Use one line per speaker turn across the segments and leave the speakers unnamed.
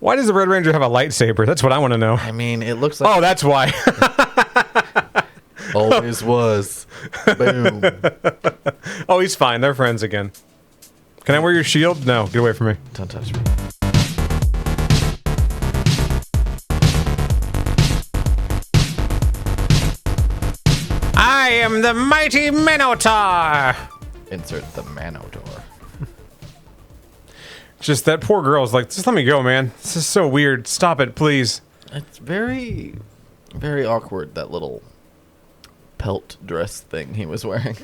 Why does the Red Ranger have a lightsaber? That's what I want to know.
I mean, it looks like...
Oh, that's why.
Always was. Boom.
Oh, he's fine. They're friends again. Can I wear your shield? No, get away from me.
Don't touch me.
I am the mighty Minotaur!
Insert the Manotaur.
Just that poor girl's like, just let me go, man. This is so weird. Stop it, please.
It's very, very awkward, that little pelt dress thing he was wearing.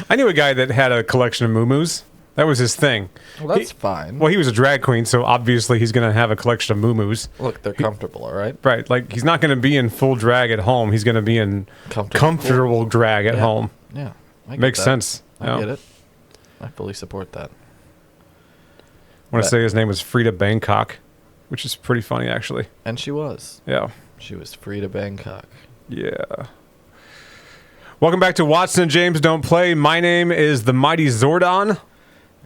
I knew a guy that had a collection of muumuus. That was his thing.
Well, that's fine.
Well, he was a drag queen, so obviously he's going to have a collection of muumuus.
Look, they're comfortable, all right?
Right, like he's not going to be in full drag at home. He's going to be in comfortable drag at home.
Yeah.
Makes sense.
I get it. I fully support that.
I want to say his name was Frida Bangkok, which is pretty funny, actually.
And she was.
Yeah.
She was Frida Bangkok.
Yeah. Welcome back to Watson and James Don't Play. My name is the Mighty Zordon.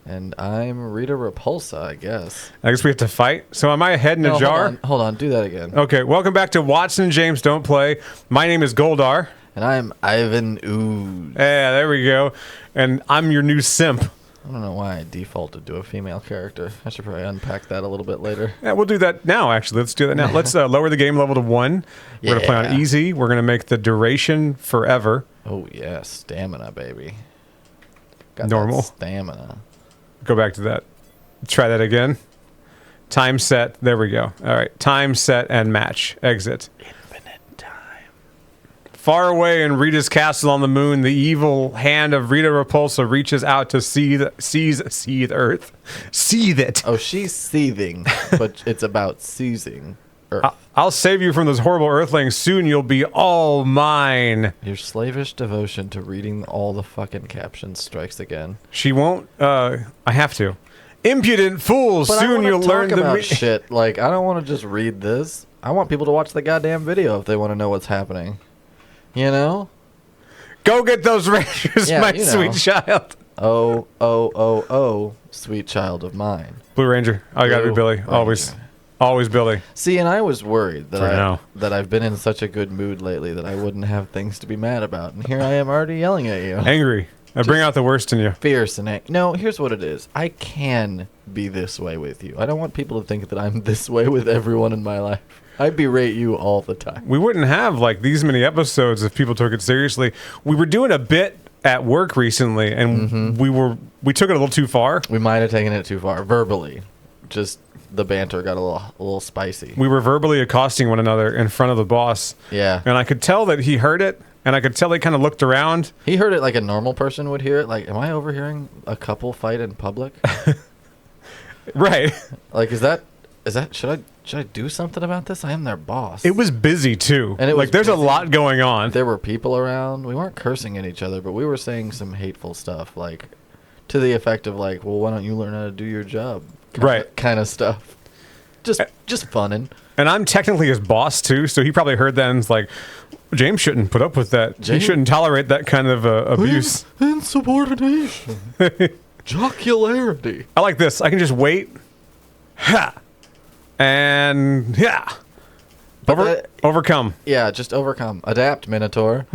And I'm Rita Repulsa, I guess.
I guess we have to fight. So am I a head in a jar?
Hold on. Do that again.
Okay. Welcome back to Watson and James Don't Play. My name is Goldar.
And I'm Ivan Ooze.
Yeah, there we go. And I'm your new simp.
I don't know why I defaulted to a female character. I should probably unpack that a little bit later.
Yeah, we'll do that now, actually. Let's do that now. Let's lower the game level to 1. We're going to play on easy. We're going to make the duration forever.
Oh, yeah. Stamina, baby. Got
normal.
That stamina.
Go back to that. Try that again. Time set. There we go. All right. Time set and match. Exit.
Infinite time.
Far away in Rita's castle on the moon, the evil hand of Rita Repulsa reaches out to seethe Earth. Seethe it.
Oh, she's seething, but it's about seizing Earth.
I'll save you from those horrible Earthlings. Soon you'll be all mine.
Your slavish devotion to reading all the fucking captions strikes again.
She won't. I have to. Impudent fools.
But
soon you'll learn
the shit. Like, I don't want to just read this. I want people to watch the goddamn video if they want to know what's happening. You know?
Go get those Rangers, my sweet child.
Oh, sweet child of mine.
Blue Ranger. I gotta be Billy. Always Billy.
See, and I was worried that I've been in such a good mood lately that I wouldn't have things to be mad about. And here I am already yelling at you.
Angry. I bring out the worst in you.
Fierce and no, here's what it is. I can be this way with you. I don't want people to think that I'm this way with everyone in my life. I berate you all the time.
We wouldn't have like these many episodes if people took it seriously. We were doing a bit at work recently, and we took it a little too far.
We might have taken it too far verbally. Just the banter got a little spicy.
We were verbally accosting one another in front of the boss.
Yeah,
and I could tell that he heard it, and I could tell he kind of looked around.
He heard it like a normal person would hear it. Like, am I overhearing a couple fight in public?
Right.
Like, is that should I do something about this? I am their boss.
It was busy too, and there's a lot going on.
There were people around. We weren't cursing at each other, but we were saying some hateful stuff, like to the effect of like, "Well, why don't you learn how to do your job?" Kind of stuff. Just funning. And
I'm technically his boss too, so he probably heard that and was like, James shouldn't put up with that. He shouldn't tolerate that kind of abuse.
Insubordination. Jocularity.
I like this. I can just wait. And overcome.
Yeah, just overcome. Adapt, Minotaur.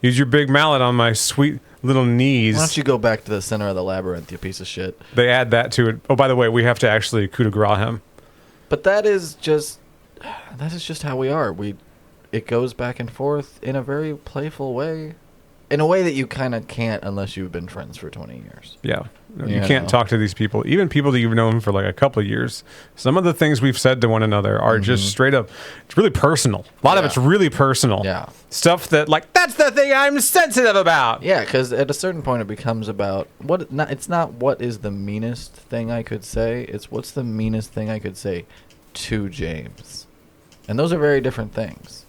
Use your big mallet on my sweet little knees.
Why don't you go back to the center of the labyrinth, you piece of shit?
They add that to it. Oh, by the way, we have to actually coup de grace him.
But that is just how we are. It goes back and forth in a very playful way. In a way that you kind of can't unless you've been friends for 20 years.
Yeah. You can't talk to these people. Even people that you've known for like a couple of years. Some of the things we've said to one another are just straight up, it's really personal. A lot of it's really personal.
Yeah.
Stuff that like, that's the thing I'm sensitive about.
Yeah, because at a certain point it becomes about, it's not what is the meanest thing I could say. It's what's the meanest thing I could say to James. And those are very different things.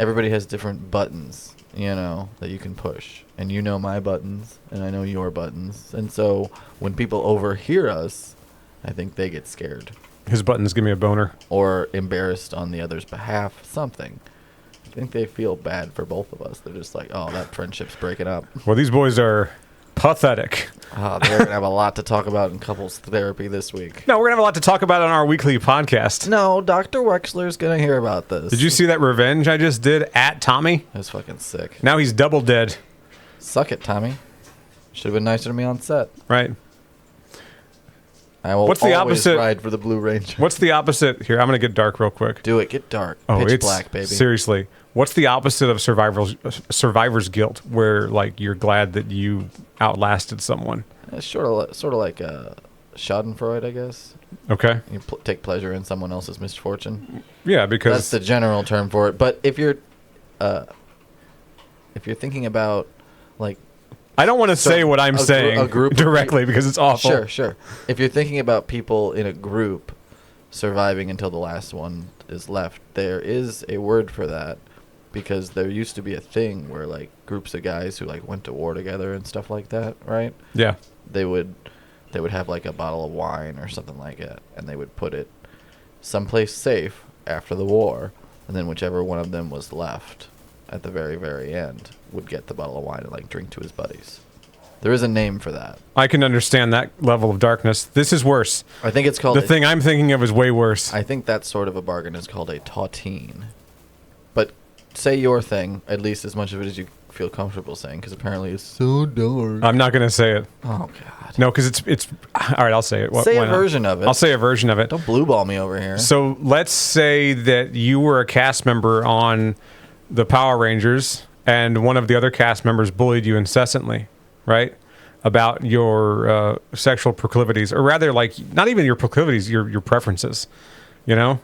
Everybody has different buttons, that you can push. And you know my buttons, and I know your buttons. And so when people overhear us, I think they get scared.
His buttons give me a boner.
Or embarrassed on the other's behalf, something. I think they feel bad for both of us. They're just like, oh, that friendship's breaking up.
Well, these boys are Pathetic.
They're gonna have a lot to talk about in couples therapy this week.
No, we're gonna have a lot to talk about on our weekly podcast.
No, Dr. Wexler's gonna hear about this.
Did you see that revenge I just did at Tommy?
That's fucking sick.
Now he's double dead.
Suck it, Tommy. Should have been nicer to me on set.
Right.
I will
What's the
always
opposite?
ride for the Blue Ranger.
What's the opposite? Here, I'm gonna get dark real quick.
Do it. Get dark.
Oh,
Pitch
it's
black, baby.
seriously. What's the opposite of survivor's guilt, where like you're glad that you outlasted someone?
It's sort of like Schadenfreude, I guess.
Okay.
You take pleasure in someone else's misfortune.
Yeah, because
That's the general term for it. But if you're thinking about like
I don't want to say what I'm saying
a group
directly because it's awful.
Sure. If you're thinking about people in a group surviving until the last one is left, there is a word for that, because there used to be a thing where like groups of guys who like went to war together and stuff like that, right?
Yeah.
They would have like a bottle of wine or something like that, and they would put it someplace safe after the war, and then whichever one of them was left at the very, very end would get the bottle of wine and like drink to his buddies. There is a name for that.
I can understand that level of darkness. This is worse.
I think it's called
The thing I'm thinking of is way worse.
I think that sort of a bargain is called a tautine. But say your thing, at least as much of it as you feel comfortable saying, because apparently it's so dark.
I'm not going to say it.
Oh, God.
No, because it's... All right, I'll say it.
Say
Why
a
not?
version of it.
I'll say a version of it.
Don't blue ball me over here.
So let's say that you were a cast member on the Power Rangers, and one of the other cast members bullied you incessantly, right? About your sexual proclivities, or rather, like, not even your proclivities, your preferences, you know?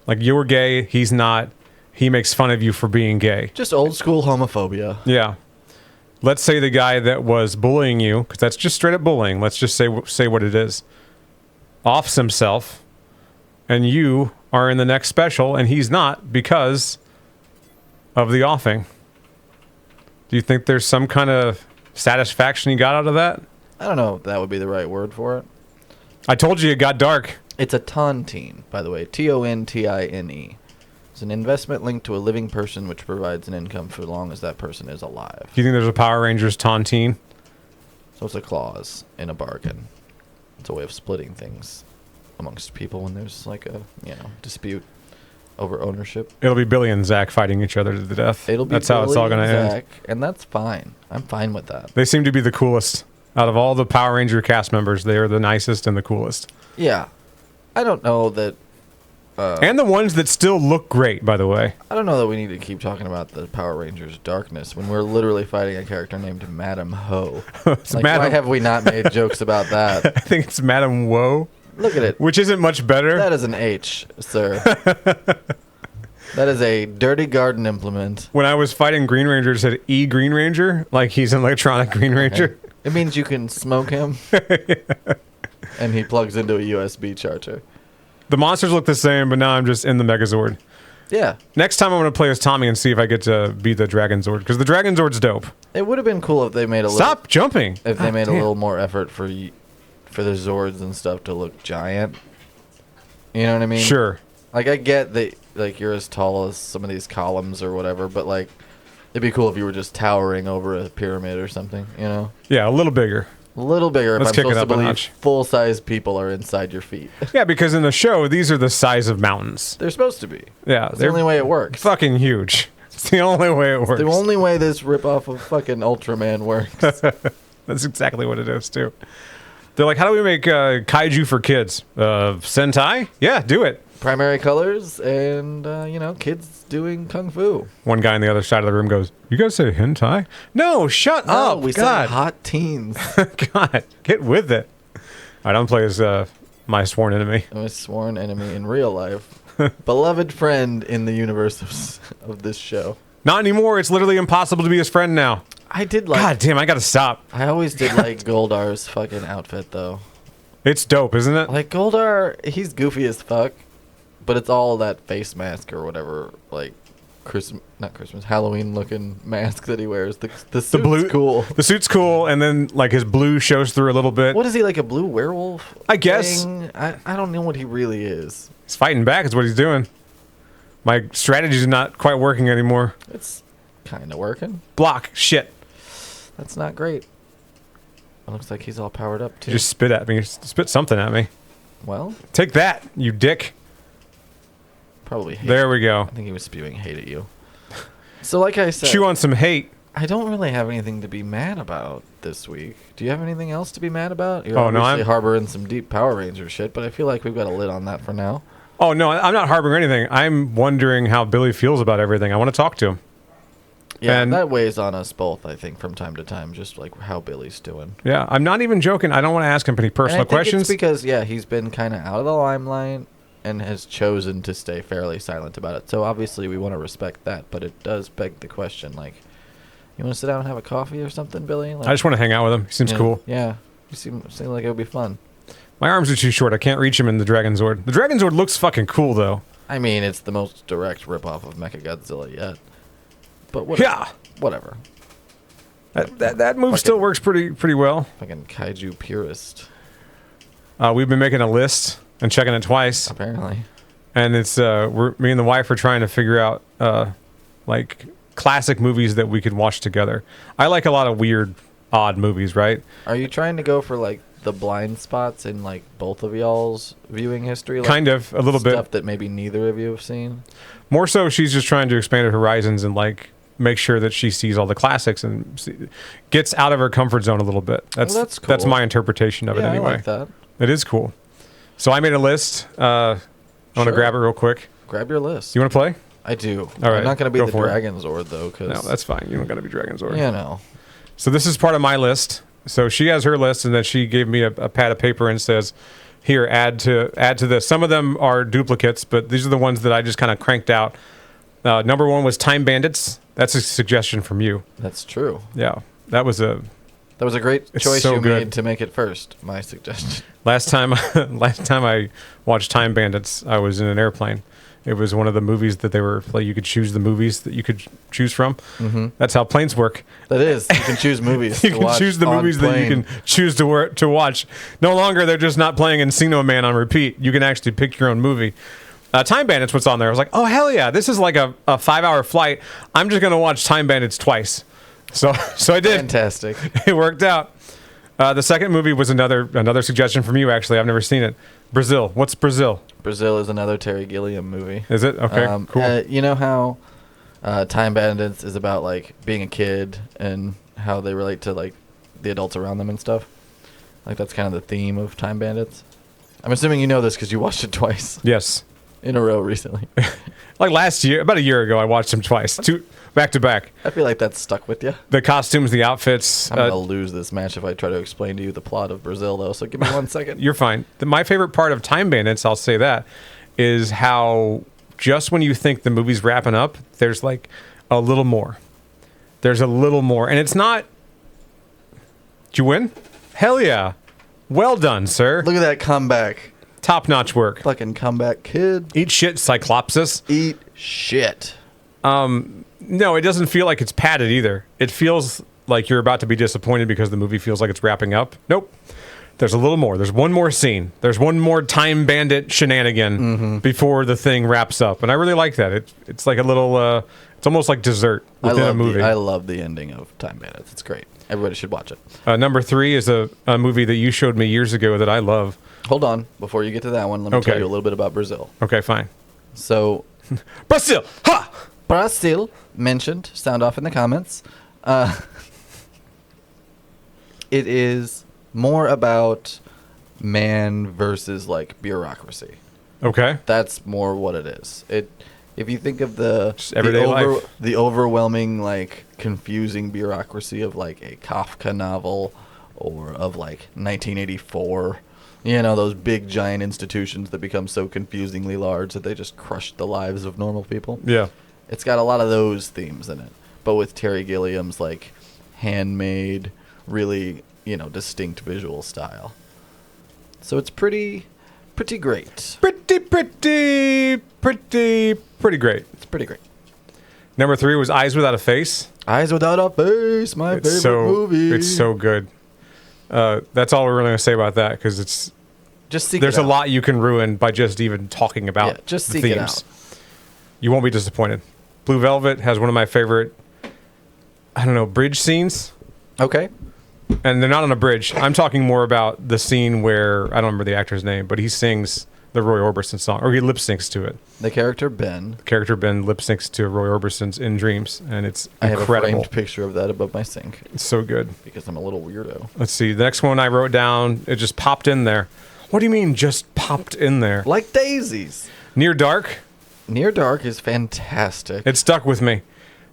Like, you're gay, he's not. He makes fun of you for being gay.
Just old school homophobia.
Yeah. Let's say the guy that was bullying you, because that's just straight up bullying. Let's just say what it is. Offs himself, and you are in the next special, and he's not because of the offing. Do you think there's some kind of satisfaction you got out of that?
I don't know if that would be the right word for it.
I told you it got dark.
It's a tontine, by the way. Tontine. It's an investment linked to a living person which provides an income for as long as that person is alive.
Do you think there's a Power Rangers tontine?
So it's a clause in a bargain. It's a way of splitting things amongst people when there's like a dispute over ownership.
It'll be Billy and Zach fighting each other to the death.
That's
how it's all going to end.
And that's fine. I'm fine with that.
They seem to be the coolest. Out of all the Power Ranger cast members, they are the nicest and the coolest.
Yeah. I don't know that...
and the ones that still look great, by the way.
I don't know that we need to keep talking about the Power Rangers darkness when we're literally fighting a character named Madam Ho. Why have we not made jokes about that?
I think it's Madam Woe.
Look at it.
Which isn't much better.
That is an H, sir. That is a dirty garden implement.
When I was fighting Green Ranger, it said E Green Ranger, like he's an electronic Green Ranger.
It means you can smoke him. And he plugs into a USB charger.
The monsters look the same, but now I'm just in the Megazord.
Yeah.
Next time I'm going to play as Tommy and see if I get to be the Dragon Zord, because the Dragon Zord's dope.
It would have been cool if they made a
Stop jumping.
If they made a little more effort for the Zords and stuff to look giant. You know what I mean?
Sure.
Like, I get that, like, you're as tall as some of these columns or whatever, but, like, it'd be cool if you were just towering over a pyramid or something, you know?
Yeah, a little bigger.
A little bigger if
Let's
I'm
kick it
supposed to
up a
believe
notch.
full-size people are inside your feet.
Yeah, because in the show, these are the size of mountains.
They're supposed to be.
Yeah.
That's the only way it works.
Fucking huge. It's the only way it works.
The only way this ripoff of fucking Ultraman works.
That's exactly what it is, too. They're like, how do we make kaiju for kids? Sentai? Yeah, do it.
Primary colors and, kids doing kung fu.
One guy on the other side of the room goes, you guys say hentai? No, shut up.
We
God.
said hot teens.
God, get with it. All right, I'm going to play as my sworn enemy.
My sworn enemy in real life. Beloved friend in the universe of this show.
Not anymore. It's literally impossible to be his friend now.
I did like...
God damn, I got to stop.
I always did like Goldar's fucking outfit, though.
It's dope, isn't it?
Like, Goldar, he's goofy as fuck. But it's all that face mask or whatever, like Halloween looking mask that he wears. The suit's cool.
The suit's cool, and then like his blue shows through a little bit.
What is he, like a blue werewolf?
I guess.
I don't know what he really is.
He's fighting back is what he's doing. My strategy's not quite working anymore.
It's kind of working.
Block. Shit.
That's not great. It looks like he's all powered up too.
Just spit at me. Spit something at me.
Well,
Take that, you dick.
probably hate.
There we go.
I think he was spewing hate at you. So like I said,
Chew on some hate.
I don't really have anything to be mad about this week. Do you have anything else to be mad about? You're
Oh, no,
obviously
I'm-
harboring some deep Power Ranger shit, but I feel like we've got a lid on that for now.
Oh, no, I'm not harboring anything. I'm wondering how Billy feels about everything. I want to talk to him.
Yeah,
And-
that weighs on us both, I think, from time to time, just like how Billy's doing.
Yeah, I'm not even joking. I don't want to ask him any personal
And I think
questions.
it's because, he's been kind of out of the limelight and has chosen to stay fairly silent about it. So obviously we want to respect that, but it does beg the question, like, you want to sit down and have a coffee or something, Billy? Like,
I just want to hang out with him. He seems cool.
Yeah, you seem like it would be fun.
My arms are too short. I can't reach him in the Dragon Zord. The Dragon Zord looks fucking cool, though.
I mean, it's the most direct ripoff of Mechagodzilla yet. But whatever.
Yeah.
Whatever.
That move still works pretty well.
Fucking kaiju purist,
We've been making a list and checking it twice,
apparently.
and it's me and the wife are trying to figure out like classic movies that we could watch together. I like a lot of weird, odd movies, right?
Are you trying to go for, like, the blind spots in, like, both of y'all's viewing history? Like,
Kind of, a little bit.
stuff that maybe neither of you have seen?
More so, she's just trying to expand her horizons and like make sure that she sees all the classics and gets out of her comfort zone a little bit. That's
that's
that's
cool.
my interpretation of it
Yeah,
anyway.
I like that.
It is cool. So I made a list. I want to
Sure.
grab it real quick.
Grab your list.
You want to play?
I do.
All right,
I'm not going to be
go
the
for it.
Dragon Zord, though, because...
No, that's fine. You don't got to be Dragon Zord.
You know.
So this is part of my list. So she has her list, and then she gave me a pad of paper and says, "Here, add to this." Some of them are duplicates, but these are the ones that I just kind of cranked out. Number one was Time Bandits. That's a suggestion from you.
That's true.
Yeah, that was a
That was a great
It's
choice
so
you
good.
made to make it first, my suggestion.
last time. Last time I watched Time Bandits, I was in an airplane. It was one of the movies that they were like. You could choose the movies that you could choose from.
Mm-hmm.
That's how planes work.
That is. You can choose movies
You
to
can
watch
choose the
on
movies that you
plane.
can choose to watch. No longer they're just not playing Encino Man on repeat. You can actually pick your own movie. Time Bandits, what's on there? I was like, oh hell yeah, this is like a 5-hour flight. I'm just gonna watch Time Bandits twice. So I did.
Fantastic.
It worked out. The second movie was another suggestion from you. Actually, I've never seen it. Brazil. What's Brazil?
Brazil is another Terry Gilliam movie.
Is it okay? Cool.
You know how Time Bandits is about, like, being a kid and how they relate to, like, the adults around them and stuff? Like, that's kind of the theme of Time Bandits. I'm assuming you know this because you watched it twice
Yes.
in a row recently.
Like last year, about a year ago, I watched them twice, two back to back.
I feel like that's stuck with you.
The costumes, the outfits.
I'm going to lose this match if I try to explain to you the plot of Brazil, though, so give me 1 second.
You're fine. My favorite part of Time Bandits, I'll say that, is how just when you think the movie's wrapping up, there's like a little more. There's a little more. And it's not... Did you win? Hell yeah. Well done, sir.
Look at that comeback.
Top-notch work.
Fucking comeback kid.
Eat shit, Cyclopsis.
Eat shit.
No, it doesn't feel like it's padded either. It feels like you're about to be disappointed because the movie feels like it's wrapping up. Nope. There's a little more. There's one more scene. There's one more Time Bandit shenanigan before the thing wraps up. And I really like that. It's like a little, it's almost like dessert within a movie.
I love the ending of Time Bandits. It's great. Everybody should watch it.
Number 3 is a movie that you showed me years ago that I love.
Hold on. Before you get to that one, let me
Okay.
tell you a little bit about Brazil.
Okay, fine.
So,
Brazil! Ha!
Brazil mentioned. Sound off in the comments. It is more about man versus, like, bureaucracy.
Okay.
That's more what it is. If you think of
Just everyday life.
the overwhelming, like, confusing bureaucracy of, like, a Kafka novel or of, like, 1984, you know, those big giant institutions that become so confusingly large that they just crush the lives of normal people.
Yeah.
It's got a lot of those themes in it, but with Terry Gilliam's, like, handmade, really, you know, distinct visual style. So it's pretty great.
Pretty great.
It's pretty great.
Number 3 was Eyes Without a Face.
Eyes Without a Face, my favorite movie.
It's so good. That's all we're really going to say about that because it's
Just seek
there's
it
a
out.
lot you can ruin by just even talking about
Yeah, just
the
seek
themes.
it out.
You won't be disappointed. Blue Velvet has one of my favorite, I don't know, bridge scenes.
Okay.
and they're not on a bridge. I'm talking more about the scene where I don't remember the actor's name, but he sings the Roy Orbison song, or he lip syncs to it.
The character Ben.
The character Ben lip syncs to Roy Orbison's "In Dreams," and it's
I have
incredible.
a framed picture of that above my sink
It's so good.
because I'm a little weirdo.
Let's see. The next one I wrote down, it just popped in there. What do you mean, just popped in there?
Like daisies.
Near Dark.
Near Dark is fantastic.
It stuck with me.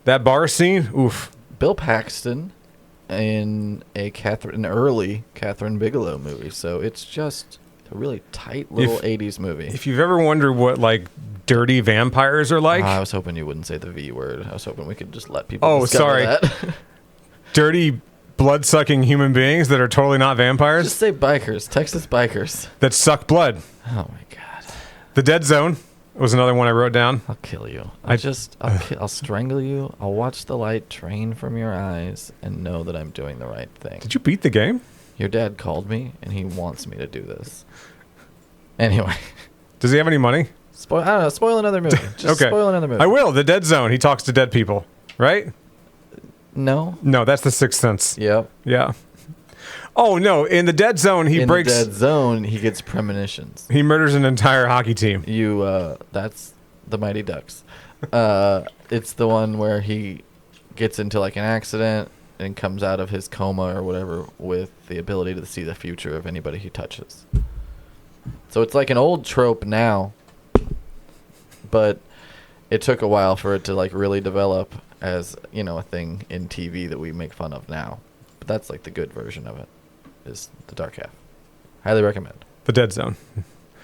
That bar scene, oof.
Bill Paxton in an early Catherine Bigelow movie, so it's just a really tight little 80s movie.
If you've ever wondered what like dirty vampires are like,
I was hoping you wouldn't say the V word. I was hoping we could just let people
Oh,
discover
sorry.
that.
dirty blood-sucking human beings that are totally not vampires
Just say bikers, Texas bikers.
that suck blood.
Oh my god.
The Dead Zone was another one I wrote down.
I'll kill you.
I-
I'll strangle you. I'll watch the light drain from your eyes and know that I'm doing the right thing.
Did you beat the game?
Your dad called me and he wants me to do this. Anyway,
Does he have any money?
I don't know. Spoil another movie. Just
Okay.
spoil another movie.
I will. The Dead Zone. He talks to dead people, right?
No.
No, that's The Sixth Sense.
Yep.
Yeah. Oh no! In the Dead Zone, he
In
breaks.
the dead zone, he gets premonitions.
He murders an entire hockey team.
That's the Mighty Ducks. It's the one where he gets into like an accident and comes out of his coma or whatever with the ability to see the future of anybody he touches. So it's like an old trope now, but it took a while for it to like really develop as, you know, a thing in TV that we make fun of now. But that's like the good version of it, is The Dark Half. Highly recommend.
The Dead Zone.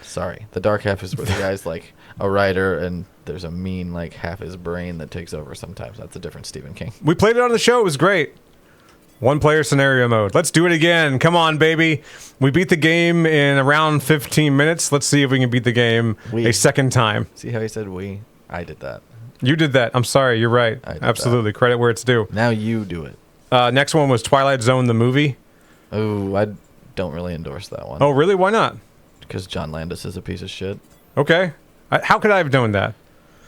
Sorry. The Dark Half is where the guy's like a writer and there's a mean like half his brain that takes over sometimes. That's a different Stephen King.
We played it on the show. It was great. One player scenario mode. Let's do it again. Come on, baby. We beat the game in around 15 minutes. Let's see if we can beat the game a second time.
See how he said we? I did that.
You did that. I'm sorry. You're right.
I did
Absolutely. Credit where it's due.
Now you do it.
Next one was Twilight Zone, the movie.
Oh, I don't really endorse that one.
Oh, really? Why not?
Because John Landis is a piece of shit.
Okay. How could I have known that?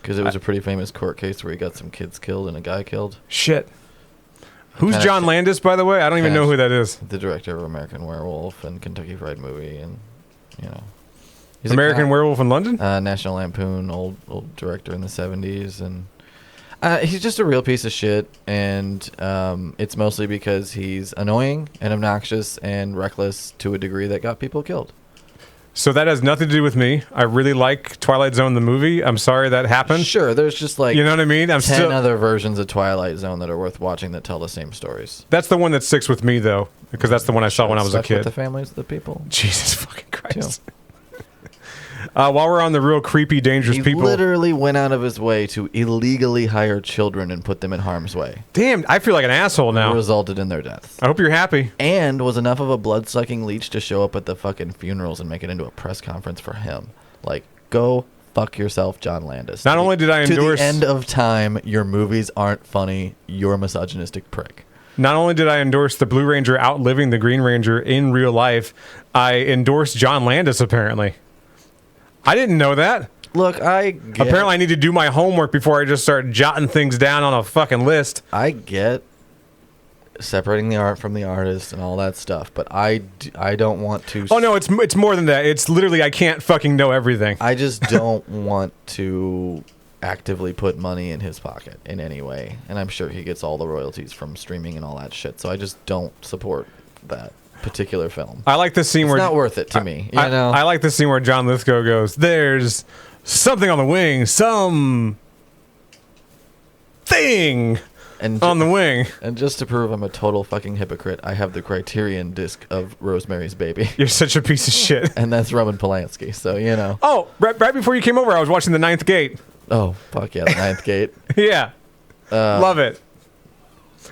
Because it was a pretty famous court case where he got some kids killed and a guy killed.
Shit. Who's
Kinda
John Landis, by the way? I don't even know who that is.
The director of American Werewolf and Kentucky Fried Movie, and you know, he's a
American
cop.
Werewolf in London?
National Lampoon, old director in the 70s, and he's just a real piece of shit. And it's mostly because he's annoying and obnoxious and reckless to a degree that got people killed.
So that has nothing to do with me. I really like Twilight Zone, the movie. I'm sorry that happened.
Sure, there's just like
You know what I mean?
10 other versions of Twilight Zone that are worth watching that tell the same stories.
That's the one that sticks with me, though, because that's the one I saw when I was a
Stuck with
kid.
the families of the people.
Jesus fucking Christ. While we're on the real creepy, dangerous
He
people.
literally went out of his way to illegally hire children and put them in harm's way.
Damn, I feel like an asshole now.
Resulted in their deaths.
I hope you're happy.
And was enough of a blood-sucking leech to show up at the fucking funerals and make it into a press conference for him. Like, go fuck yourself, John Landis.
Not only did I endorse...
To the end of time, your movies aren't funny. You're a misogynistic prick.
Not only did I endorse the Blue Ranger outliving the Green Ranger in real life, I endorsed John Landis, apparently. I didn't know that.
Look,
Apparently I need to do my homework before I just start jotting things down on a fucking list.
I get separating the art from the artist and all that stuff, but I don't want to...
Oh, no, it's more than that. It's literally I can't fucking know everything.
I just don't want to actively put money in his pocket in any way. And I'm sure he gets all the royalties from streaming and all that shit, so I just don't support that particular film.
I like the scene where...
It's not worth it to me, you know?
I like the scene where John Lithgow goes, there's something on the wing, some thing on the wing.
And just to prove I'm a total fucking hypocrite, I have the Criterion disc of Rosemary's Baby.
You're such a piece of shit.
And that's Roman Polanski, so, you know.
Oh, right before you came over, I was watching The Ninth Gate.
Oh, fuck yeah, The Ninth Gate.
Yeah. Love it.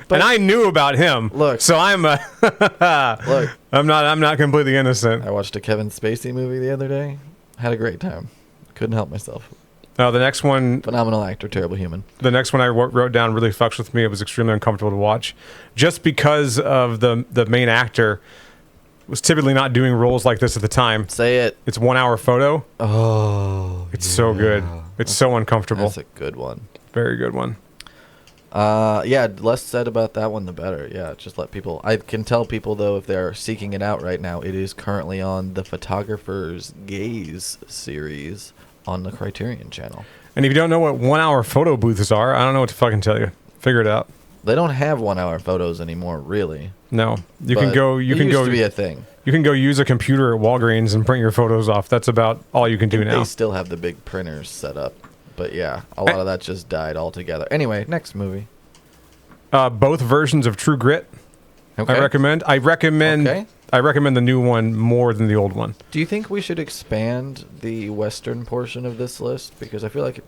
And I knew about him.
Look.
So I'm
Look.
I'm not completely innocent.
I watched a Kevin Spacey movie the other day. Had a great time. Couldn't help myself.
The next one...
Phenomenal actor, terrible human.
The next one I wrote down really fucks with me. It was extremely uncomfortable to watch. Just because of the main actor was typically not doing roles like this at the time.
Say it.
It's 1 hour photo.
Oh.
It's so good. It's so uncomfortable.
That's a good one.
Very good one.
Yeah, less said about that one, the better. Yeah, just let people. I can tell people though if they're seeking it out right now, it is currently on the Photographer's Gaze series on the Criterion Channel.
And if you don't know what 1 hour photo booths are, I don't know what to fucking tell you. Figure it out.
They don't have 1 hour photos anymore, really.
No, you can go. You can
used
go.
to be a thing.
You can go use a computer at Walgreens and print your photos off. That's about all you can do now.
They still have the big printers set up, but yeah, a lot of that just died altogether. Anyway, next movie.
Both versions of True Grit.
Okay.
I recommend.
Okay.
I recommend the new one more than the old one.
Do you think we should expand the Western portion of this list? Because I feel like,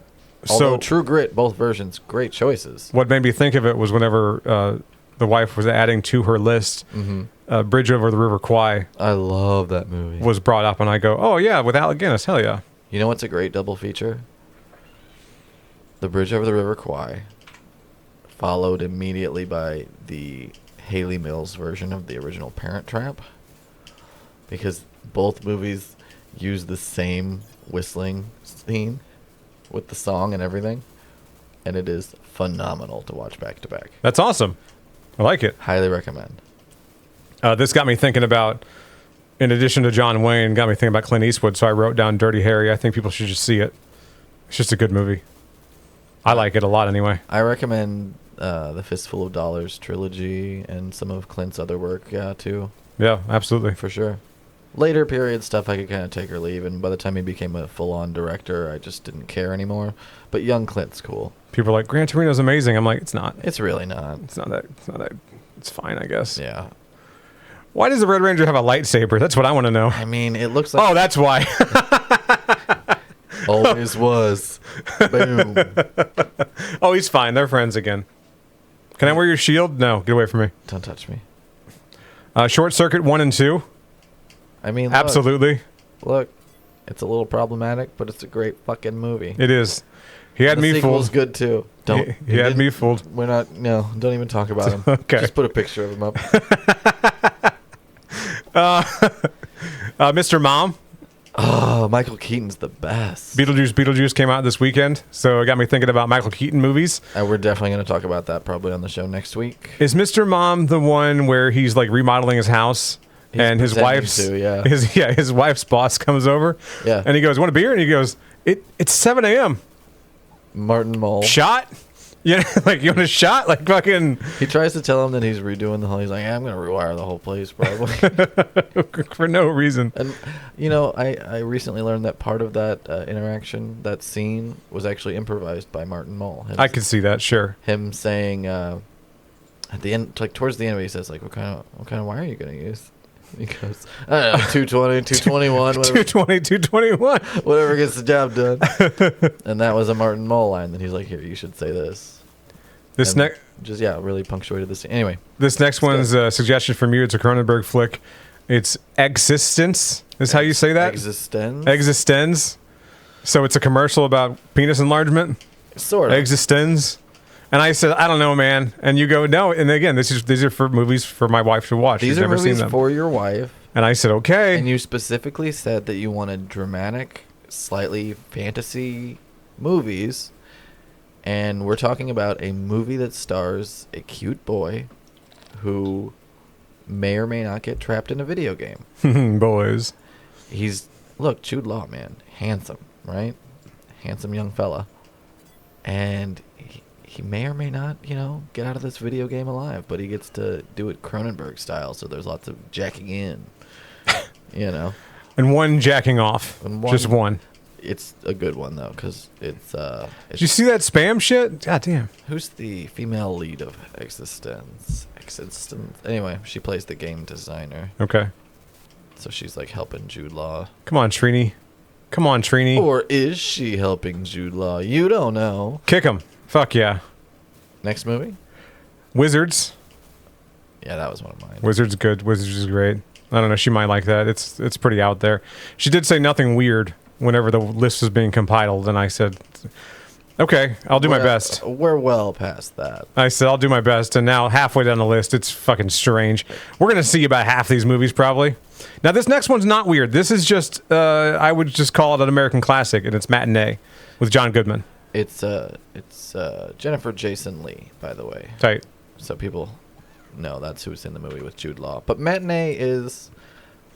although True Grit, both versions, great choices.
What made me think of it was whenever the wife was adding to her list, Bridge Over the River Kwai.
I love that movie.
Was brought up, and I go, oh yeah, with Alec Guinness, hell yeah.
You know what's a great double feature? The Bridge Over the River Kwai, followed immediately by the Haley Mills version of the original Parent Trap, because both movies use the same whistling scene with the song and everything, and it is phenomenal to watch back to back.
That's awesome. I like it.
Highly recommend.
This got me thinking about, in addition to John Wayne, got me thinking about Clint Eastwood, so I wrote down Dirty Harry. I think people should just see it. It's just a good movie. I like it a lot anyway.
I recommend the Fistful of Dollars trilogy and some of Clint's other work, too.
Yeah, absolutely.
For sure. Later period stuff I could kind of take or leave, and by the time he became a full-on director, I just didn't care anymore. But young Clint's cool.
People are like, Gran Torino's amazing. I'm like, it's not.
It's really not.
It's not that. It's fine, I guess.
Yeah.
Why does the Red Ranger have a lightsaber? That's what I want to know.
I mean, it looks like...
Oh, that's why.
Always was. Boom.
Oh, he's fine. They're friends again. Can I wear your shield? No, get away from me.
Don't touch me.
Short Circuit 1 and 2.
I mean, look,
Absolutely.
Look, it's a little problematic, but it's a great fucking movie.
It is. He had me
sequel's
fooled.
good too. Don't.
He had me fooled.
We're not. No, don't even talk about him.
Okay.
Just put a picture of him up.
Mr. Mom.
Oh, Michael Keaton's the best.
Beetlejuice came out this weekend, so it got me thinking about Michael Keaton movies.
And we're definitely going to talk about that probably on the show next week.
Is Mr. Mom the one where he's like remodeling his house?
He's
and his wife's his wife's boss comes over.
Yeah.
And he goes, "Want a beer?" And he goes, "It's 7 a.m.
Martin Mull.
Shot? Yeah, like you want a shot? Like fucking."
He tries to tell him that he's redoing the whole. He's like, yeah, I'm gonna rewire the whole place probably
for no reason.
And you know, I recently learned that part of that interaction, that scene, was actually improvised by Martin Mull.
I could see that, sure.
Him saying at the end, like towards the end, he says like, "What kind of wire are you gonna use?" He goes, I don't know, 220, 221, whatever.
220, 221.
Whatever gets the job done. And that was a Martin Mull line. Then he's like, here, you should say this.
This next,
just, yeah, really punctuated the scene. Anyway.
This next one's a suggestion from you. It's a Cronenberg flick. It's Existence, is how you say that? Existence. So it's a commercial about penis enlargement?
Sort of.
Existence. And I said, I don't know, man. And you go, no. And again, these are for movies for my wife to watch.
These
She's
are
never
movies
seen them.
for your wife.
And I said, okay.
And you specifically said that you wanted dramatic, slightly fantasy movies. And we're talking about a movie that stars a cute boy who may or may not get trapped in a video game.
Boys.
Look, Jude Law, man. Handsome, right? Handsome young fella. And he may or may not, get out of this video game alive, but he gets to do it Cronenberg style, so there's lots of jacking in,
And one jacking off. Just one.
It's a good one, though, because it's...
Did you see that spam shit? God damn.
Who's the female lead of Existence? Anyway, she plays the game designer.
Okay.
So she's, like, helping Jude Law.
Come on, Trini.
Or is she helping Jude Law? You don't know.
Kick him. Fuck yeah.
Next movie?
Wizards.
Yeah, that was one of mine.
Wizards good. Wizards is great. I don't know. She might like that. It's pretty out there. She did say nothing weird whenever the list was being compiled, and I said, okay, I'll do my best.
We're well past that.
I said, I'll do my best, and now halfway down the list, it's fucking strange. We're going to see about half these movies, probably. Now, this next one's not weird. This is just, I would just call it an American classic, and it's Matinee with John Goodman.
It's Jennifer Jason Leigh, by the way.
Tight.
So people know that's who's in the movie with Jude Law. But Matinee is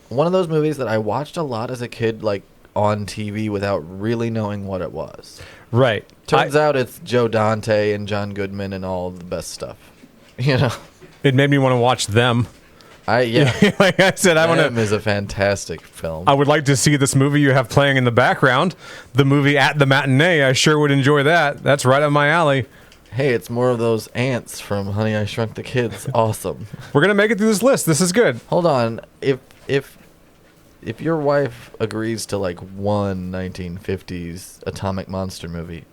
one of those movies that I watched a lot as a kid, like on TV, without really knowing what it was.
Right.
Turns out it's Joe Dante and John Goodman and all the best stuff. You know.
It made me want to watch them.
Yeah.
Like I said,
Them is a fantastic film.
I would like to see this movie you have playing in the background. The movie At the Matinee. I sure would enjoy that. That's right up my alley.
Hey, it's more of those ants from Honey, I Shrunk the Kids. Awesome.
We're gonna make it through this list. This is good.
Hold on. If your wife agrees to like one 1950s atomic monster movie,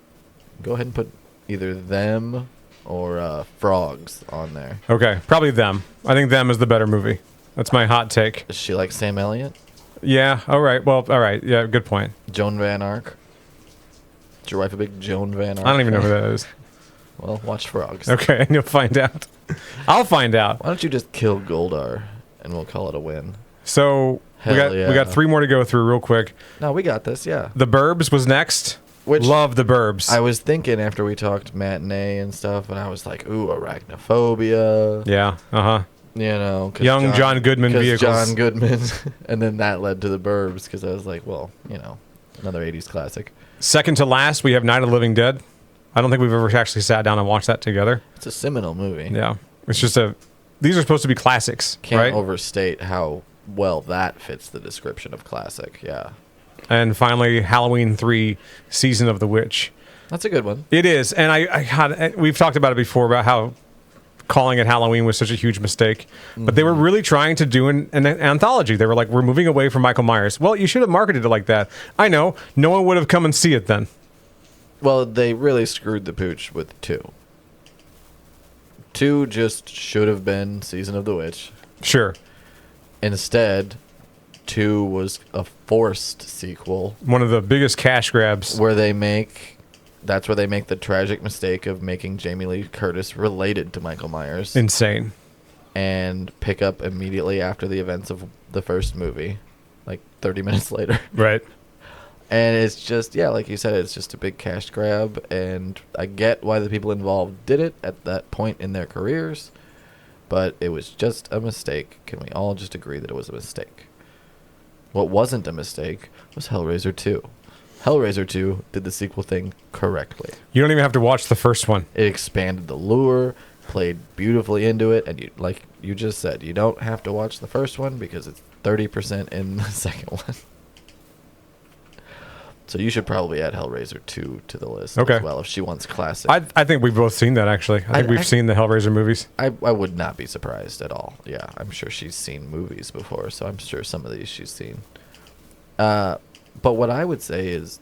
go ahead and put either them or Frogs on there.
Okay, probably them. I think them is the better movie. That's my hot take.
Does she like Sam Elliott?
Yeah. All right. Well. All right. Yeah. Good point.
Joan Van Ark? Is your wife a big Joan Van Ark
I don't even know who
fan?
that is.
Well, watch Frogs.
Okay, and you'll find out. I'll find out.
Why don't you just kill Goldar and we'll call it a win?
So we
Hell
got
yeah.
3 more to go through real quick.
No, we got this, yeah.
The Burbs was next.
Which
Love The Burbs.
I was thinking after we talked Matinee and stuff, and I was like, ooh, Arachnophobia.
Yeah.
You know.
Young John Goodman vehicles.
John Goodman. And then that led to The Burbs because I was like, well, you know, another 80s classic.
Second to last, we have Night of the Living Dead. I don't think we've ever actually sat down and watched that together.
It's a seminal movie.
Yeah. It's just these are supposed to be classics,
Can't
right?
overstate how well that fits the description of classic, yeah.
And finally, Halloween 3, Season of the Witch.
That's a good one.
It is, and we've talked about it before about how calling it Halloween was such a huge mistake. But they were really trying to do an anthology. They were like, we're moving away from Michael Myers. Well, you should have marketed it like that. I know. No one would have come and see it then.
Well, they really screwed the pooch with 2. 2 just should have been Season of the Witch.
Sure.
Instead, 2 was a forced sequel.
One of the biggest cash grabs.
That's where they make the tragic mistake of making Jamie Lee Curtis related to Michael Myers.
Insane.
And pick up immediately after the events of the first movie, like 30 minutes later.
Right.
And it's just, yeah, like you said, it's just a big cash grab. And I get why the people involved did it at that point in their careers. But it was just a mistake. Can we all just agree that it was a mistake? What wasn't a mistake was Hellraiser 2. Hellraiser 2 did the sequel thing correctly.
You don't even have to watch the first one.
It expanded the lure, played beautifully into it, and like you just said, you don't have to watch the first one because it's 30% in the second one. So you should probably add Hellraiser 2 to the list as well if she wants classic.
I think we've both seen that, actually. I think we've seen the Hellraiser movies.
I would not be surprised at all. Yeah, I'm sure she's seen movies before, so I'm sure some of these she's seen. But what I would say is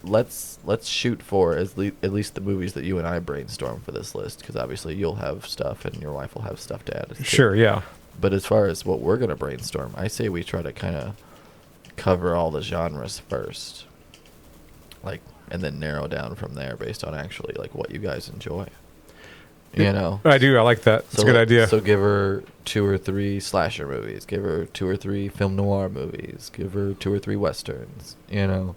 let's shoot for at least the movies that you and I brainstorm for this list, because obviously you'll have stuff and your wife will have stuff to add.
Sure, yeah.
But as far as what we're going to brainstorm, I say we try to kind of cover all the genres first, like, and then narrow down from there based on actually like what you guys enjoy. You know,
I do. I like that. It's a good idea.
So give her 2 or 3 slasher movies. Give her 2 or 3 film noir movies. Give her 2 or 3 westerns. You know,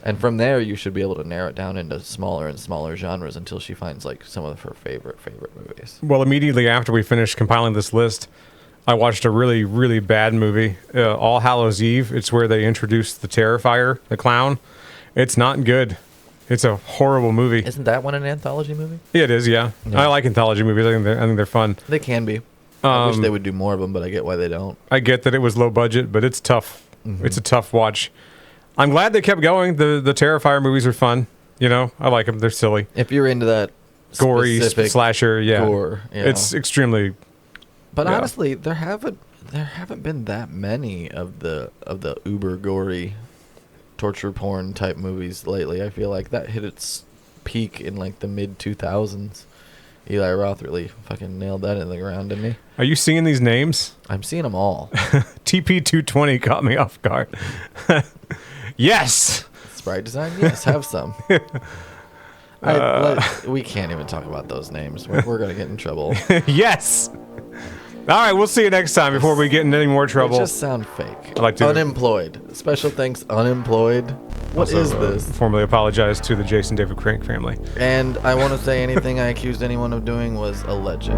and from there you should be able to narrow it down into smaller and smaller genres until she finds like some of her favorite movies.
Well, immediately after we finished compiling this list, I watched a really, really bad movie, All Hallows Eve. It's where they introduced the Terrifier, the clown. It's not good. It's a horrible movie.
Isn't that one an anthology movie?
Yeah, it is, yeah. I like anthology movies. I think they're fun.
They can be. I wish they would do more of them, but I get why they don't.
I get that it was low budget, but it's tough. Mm-hmm. It's a tough watch. I'm glad they kept going. The Terrifier movies are fun. You know, I like them. They're silly.
If you're into that
gory slasher, yeah.
Gore,
it's extremely.
But honestly, there haven't been that many of the uber gory torture porn type movies lately. I feel like that hit its peak in like the mid 2000s. Eli Roth really fucking nailed that in the ground, didn't he?
Are you seeing these names?
I'm seeing them all.
TP220 caught me off guard. Yes.
Sprite design? Yes, have some. We can't even talk about those names. We're going to get in trouble.
Yes. All right, we'll see you next time before we get in any more
They
trouble.
just sound fake.
I like to-
Unemployed. Special thanks, unemployed. What is this?
Formally apologize to the Jason David Crank family.
And I want to say anything I accused anyone of doing was alleged.